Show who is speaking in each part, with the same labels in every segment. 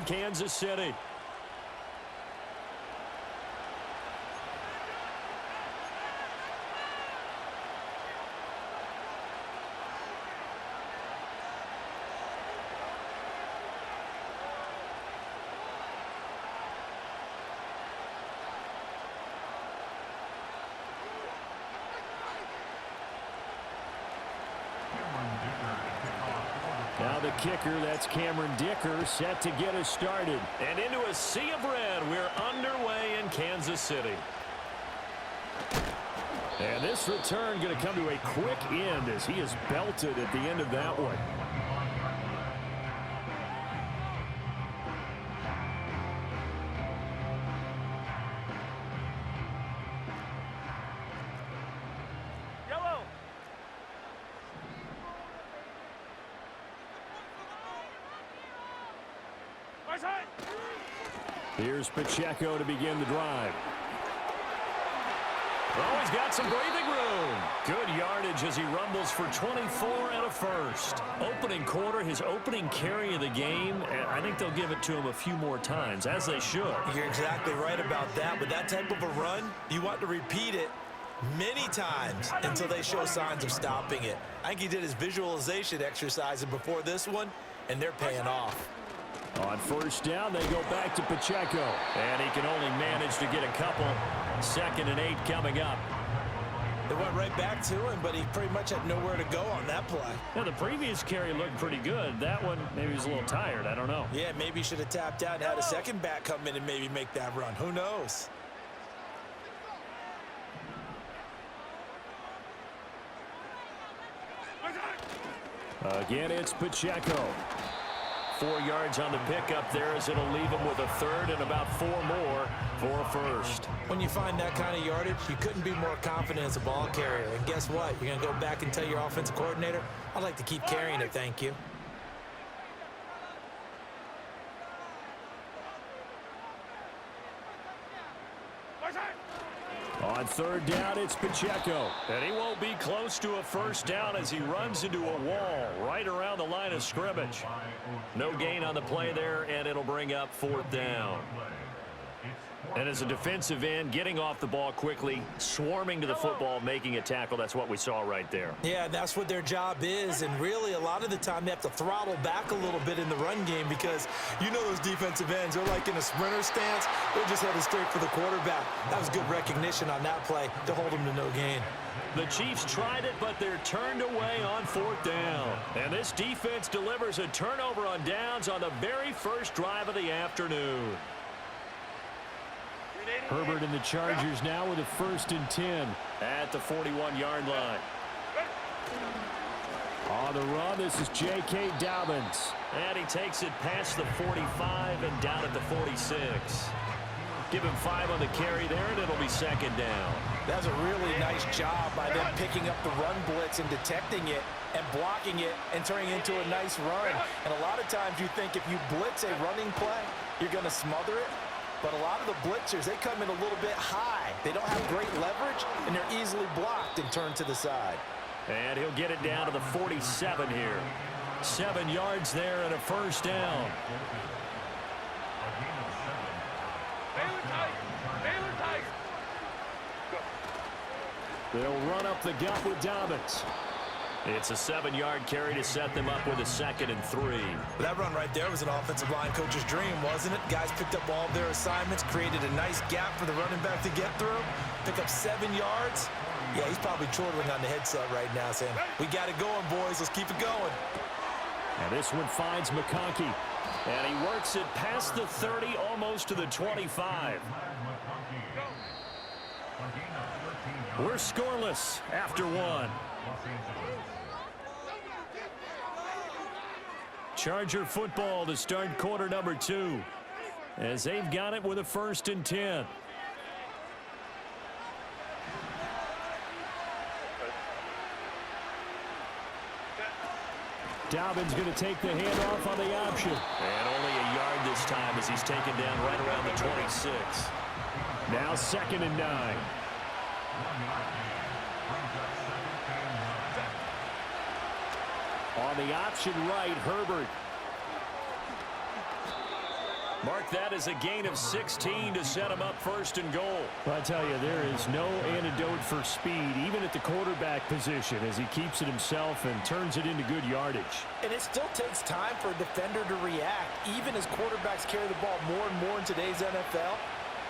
Speaker 1: in Kansas City. Now the kicker, that's Cameron Dicker, set to get us started. And into a sea of red, we're underway in Kansas City. And this return going to come to a quick end as he is belted at the end of that one. Here's Pacheco to begin the drive. Oh, he's got some breathing room. Good yardage as he rumbles for 24 and a first. Opening quarter, his opening carry of the game, and I think they'll give it to him a few more times, as they should.
Speaker 2: You're exactly right about that. With that type of a run, you want to repeat it many times until they show signs of stopping it. I think he did his visualization exercise before this one, and they're paying off.
Speaker 1: On first down, they go back to Pacheco. And he can only manage to get a couple. 2nd and 8 coming up.
Speaker 2: They went right back to him, but he pretty much had nowhere to go on that play.
Speaker 1: Now, the previous carry looked pretty good. That one, maybe he was a little tired. I don't know.
Speaker 2: Yeah, maybe he should have tapped out and had a second back come in and maybe make that run. Who knows?
Speaker 1: Again, it's Pacheco. 4 yards on the pickup there as it'll leave him with a third and about 4 more for a first.
Speaker 2: When you find that kind of yardage, you couldn't be more confident as a ball carrier. And guess what? You're going to go back and tell your offensive coordinator, I'd like to keep carrying it, thank you.
Speaker 1: On third down, it's Pacheco. And he won't be close to a first down as he runs into a wall right around the line of scrimmage. No gain on the play there, and it'll bring up 4th down. And as a defensive end, getting off the ball quickly, swarming to the football, making a tackle, that's what we saw right there.
Speaker 2: Yeah, that's what their job is, and really a lot of the time they have to throttle back a little bit in the run game because you know those defensive ends, they're like in a sprinter stance. They're just headed straight for the quarterback. That was good recognition on that play to hold them to no gain.
Speaker 1: The Chiefs tried it, but they're turned away on 4th down. And this defense delivers a turnover on downs on the very first drive of the afternoon. Herbert and the Chargers now with a 1st and 10 at the 41-yard line. On the run, this is J.K. Dobbins. And he takes it past the 45 and down at the 46. Give him 5 on the carry there, and it'll be 2nd down.
Speaker 2: That's a really nice job by them picking up the run blitz and detecting it and blocking it and turning it into a nice run. And a lot of times you think if you blitz a running play, you're going to smother it. But a lot of the blitzers, they come in a little bit high. They don't have great leverage, and they're easily blocked and turned to the side.
Speaker 1: And he'll get it down to the 47 here. 7 yards there and a first down. They'll run up the gut with Dobbins. It's a 7-yard carry to set them up with a 2nd and 3.
Speaker 2: That run right there was an offensive line coach's dream, wasn't it? Guys picked up all of their assignments, created a nice gap for the running back to get through, pick up 7 yards. Yeah, he's probably chortling on the headset right now saying, we got it going, boys. Let's keep it going.
Speaker 1: And this one finds McConkey. And he works it past the 30, almost to the 25. We're scoreless after 1. Charger football to start quarter number 2 as they've got it with a 1st and 10. Dobbins going to take the handoff on the option. And only a yard this time as he's taken down right around the 26. Now 2nd and 9. On the option right, Herbert. Mark that as a gain of 16 to set him up first and goal.
Speaker 3: Well, I tell you, there is no antidote for speed, even at the quarterback position, as he keeps it himself and turns it into good yardage.
Speaker 2: And it still takes time for a defender to react. Even as quarterbacks carry the ball more and more in today's NFL,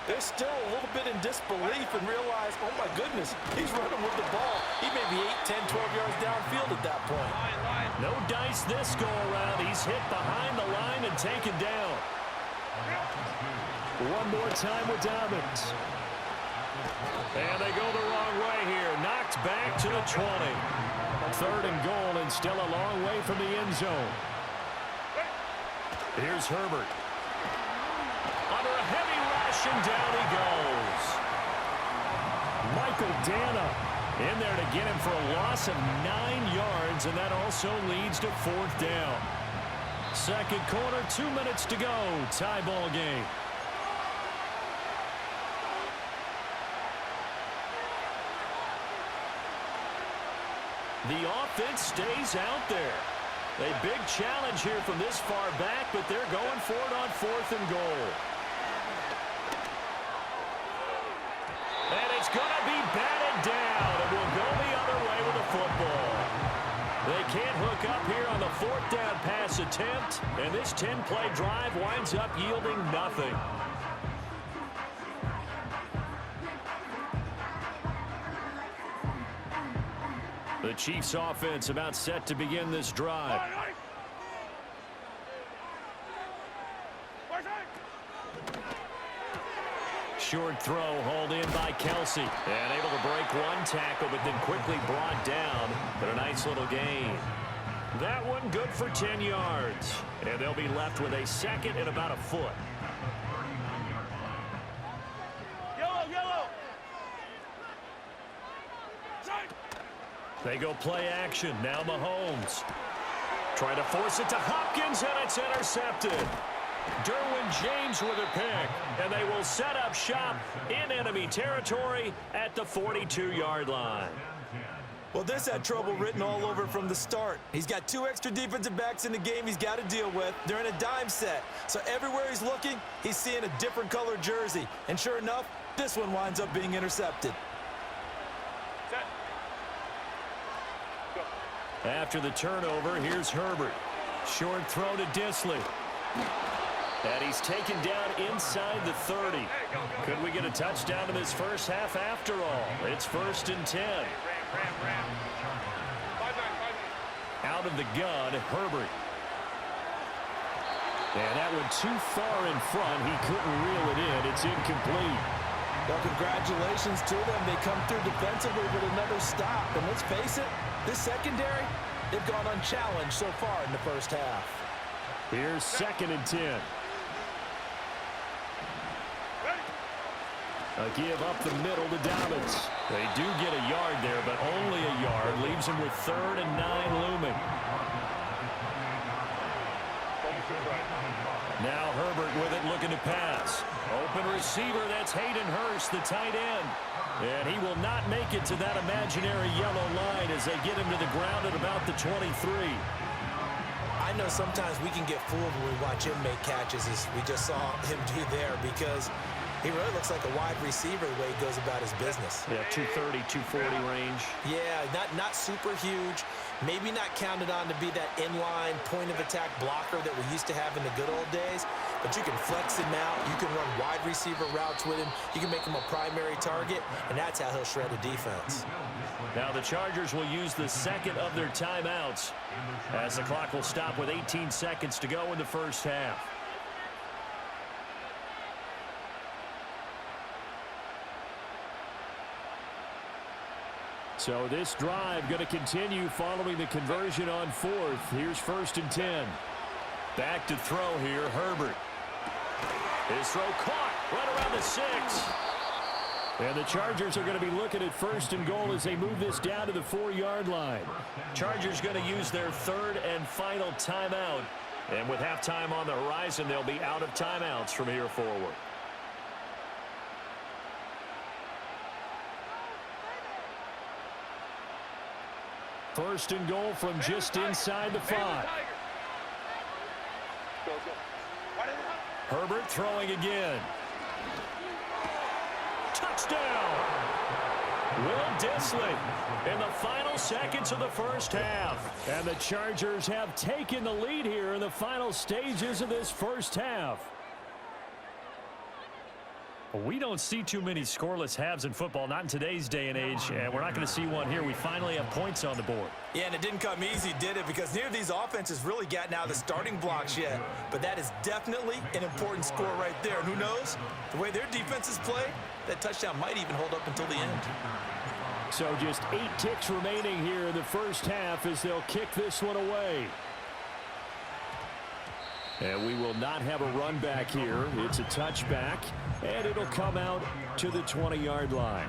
Speaker 2: they're still a little bit in disbelief and realize, oh my goodness, he's running with the ball. He may be 8, 10, 12 yards downfield at that point.
Speaker 1: No dice this go around. He's hit behind the line and taken down.
Speaker 3: One more time with Dobbins.
Speaker 1: And they go the wrong way here. Knocked back to the 20. 3rd and goal and still a long way from the end zone. Here's Herbert. Under a heavy rush and down he goes. Michael Dana in there to get him for a loss of 9 yards, and that also leads to 4th down. Second quarter, 2 minutes to go. Tie ball game. The offense stays out there. A big challenge here from this far back, but they're going for it on 4th and goal. And it's going to be batted down, and we'll go the other way with the football. They can't hook up here on the 4th down pass attempt, and this 10-play drive winds up yielding nothing. The Chiefs offense about set to begin this drive. Short throw hauled in by Kelsey. And able to break one tackle, but then quickly brought down. But a nice little gain. That one good for 10 yards. And they'll be left with a 2nd and about a foot. They go play action. Now Mahomes. Trying to force it to Hopkins, and it's intercepted. Derwin James with a pick, and they will set up shop in enemy territory at the 42-yard line.
Speaker 2: Well, this had trouble written all over from the start. He's got 2 extra defensive backs in the game he's got to deal with. They're in a dime set. So everywhere he's looking, he's seeing a different color jersey. And sure enough, this one winds up being intercepted.
Speaker 1: After the turnover, here's Herbert. Short throw to Disley. And he's taken down inside the 30. Could we get a touchdown in this first half after all? It's 1st and 10. Out of the gun, Herbert. And that one too far in front. He couldn't reel it in. It's incomplete.
Speaker 2: Well, congratulations to them. They come through defensively with another stop. And let's face it, this secondary, they've gone unchallenged so far in the first half.
Speaker 3: Here's 2nd and 10. A give up the middle to Dobbins. They do get a yard there, but only a yard. Leaves him with 3rd and 9 looming. Now Herbert with it, looking to pass. Open receiver, that's Hayden Hurst, the tight end. And he will not make it to that imaginary yellow line as they get him to the ground at about the 23.
Speaker 2: I know sometimes we can get fooled when we watch him make catches, as we just saw him do there, because he really looks like a wide receiver the way he goes about his business.
Speaker 1: Yeah, 230, 240 range.
Speaker 2: Yeah, not super huge. Maybe not counted on to be that inline point-of-attack blocker that we used to have in the good old days. But you can flex him out. You can run wide receiver routes with him. You can make him a primary target, and that's how he'll shred a defense.
Speaker 1: Now the Chargers will use the 2nd of their timeouts as the clock will stop with 18 seconds to go in the first half.
Speaker 3: So this drive going to continue following the conversion on 4th. Here's 1st and 10.
Speaker 1: Back to throw here, Herbert. His throw caught right around the 6.
Speaker 3: And the Chargers are going to be looking at 1st and goal as they move this down to the 4-yard line.
Speaker 1: Chargers going to use their 3rd and final timeout. And with halftime on the horizon, they'll be out of timeouts from here forward.
Speaker 3: First and goal from just inside the 5. Herbert throwing again. Touchdown! Will Dissly in the final seconds of the first half. And the Chargers have taken the lead here in the final stages of this first half. We don't see too many scoreless halves in football, not in today's day and age, and we're not going to see one here. We finally have points on the board.
Speaker 2: Yeah, and it didn't come easy, did it? Because neither of these offenses really gotten out of the starting blocks yet. But that is definitely an important score right there. And who knows? The way their defenses play, that touchdown might even hold up until the end.
Speaker 3: So just 8 ticks remaining here in the first half as they'll kick this one away. And we will not have a run back here. It's a touchback, and it'll come out to the 20-yard line.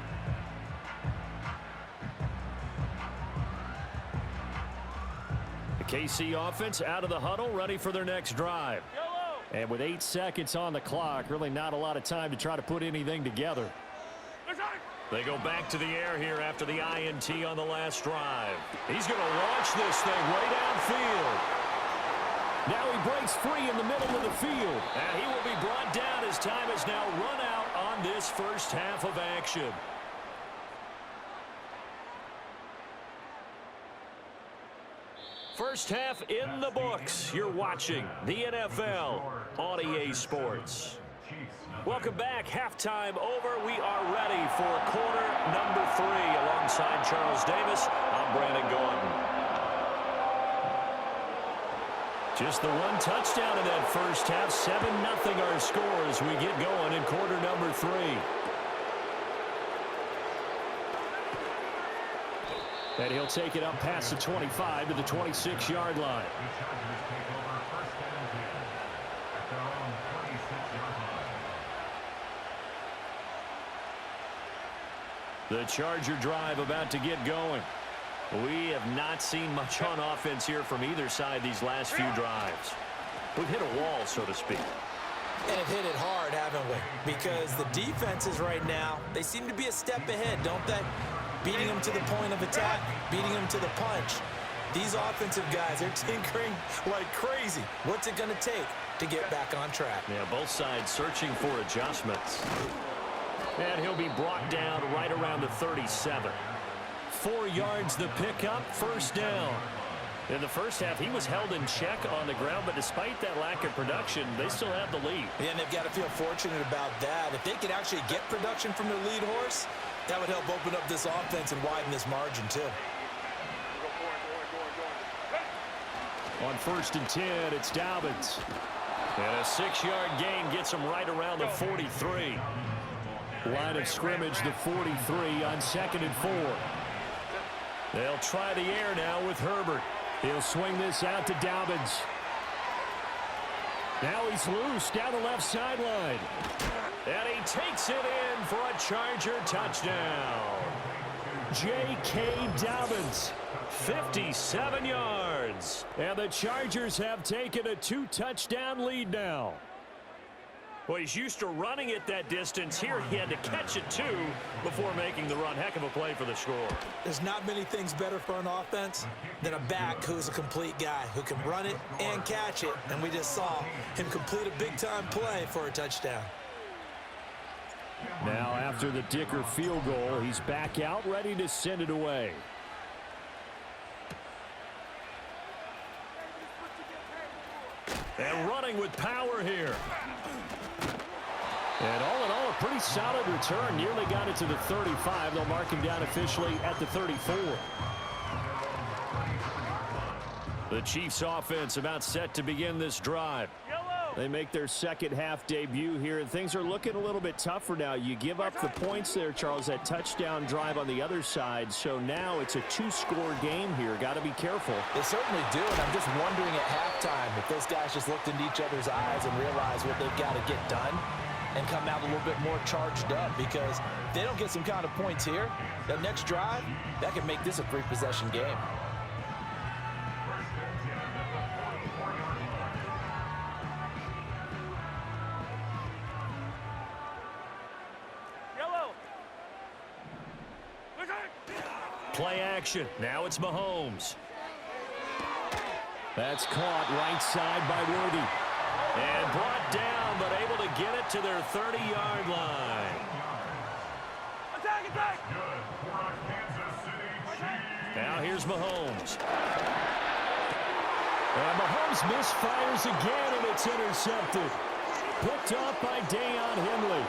Speaker 3: The KC offense out of the huddle, ready for their next drive. And with 8 seconds on the clock, really not a lot of time to try to put anything together. They go back to the air here after the INT on the last drive. He's going to launch this thing way downfield. Now he breaks free in the middle of the field. And he will be brought down as time has now run out on this first half of action. First half in the books. You're watching the NFL on EA Sports. Welcome back. Halftime over. We are ready for quarter number 3. Alongside Charles Davis, I'm Brandon Gordon. Just the one touchdown in that first half. 7-0 our score as we get going in quarter number 3. And he'll take it up past the 25 to the 26-yard line. The Charger drive about to get going. We have not seen much on offense here from either side these last few drives. We've hit a wall, so to speak.
Speaker 2: And have hit it hard, haven't we? Because the defenses right now, they seem to be a step ahead, don't they? Beating them to the point of attack, beating them to the punch. These offensive guys are tinkering like crazy. What's it going to take to get back on track?
Speaker 3: Yeah, both sides searching for adjustments. And he'll be brought down right around the 37. 4 yards the pickup, first down. In the first half, he was held in check on the ground, but despite that lack of production, they still have the lead.
Speaker 2: Yeah, and they've got to feel fortunate about that. If they could actually get production from their lead horse, that would help open up this offense and widen this margin, too.
Speaker 3: On 1st and 10, it's Dobbins. And a 6-yard gain gets him right around the 43. Line of scrimmage, the 43 on 2nd and 4. They'll try the air now with Herbert. He'll swing this out to Dobbins. Now he's loose down the left sideline. And he takes it in for a Charger touchdown. J.K. Dobbins, 57 yards. And the Chargers have taken a 2-touchdown lead now. Well, he's used to running it that distance. Here he had to catch it, too, before making the run. Heck of a play for the score.
Speaker 2: There's not many things better for an offense than a back who's a complete guy, who can run it and catch it. And we just saw him complete a big-time play for a touchdown.
Speaker 3: Now, after the Dicker field goal, he's back out, ready to send it away. And running with power here. And all in all, a pretty solid return. Nearly got it to the 35. They'll mark him down officially at the 34. The Chiefs offense about set to begin this drive. They make their second half debut here, and things are looking a little bit tougher now. You give up the points there, Charles, that touchdown drive on the other side. So now it's a 2-score game here. Got to be careful.
Speaker 2: They certainly do, and I'm just wondering at halftime if those guys just looked into each other's eyes and realized what they've got to get done and come out a little bit more charged up, because if they don't get some kind of points here, that next drive, that could make this a 3-possession game.
Speaker 3: Play action. Now it's Mahomes. That's caught right side by Worthy. And brought down, but
Speaker 1: get it to their 30-yard line.
Speaker 4: Attack!
Speaker 1: Now here's Mahomes.
Speaker 3: And Mahomes misfires again, and it's intercepted. Picked off by Deion Henley.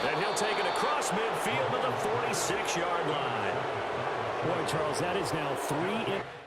Speaker 1: And he'll take it across midfield to the 46-yard line.
Speaker 3: Boy, Charles, that is now 3.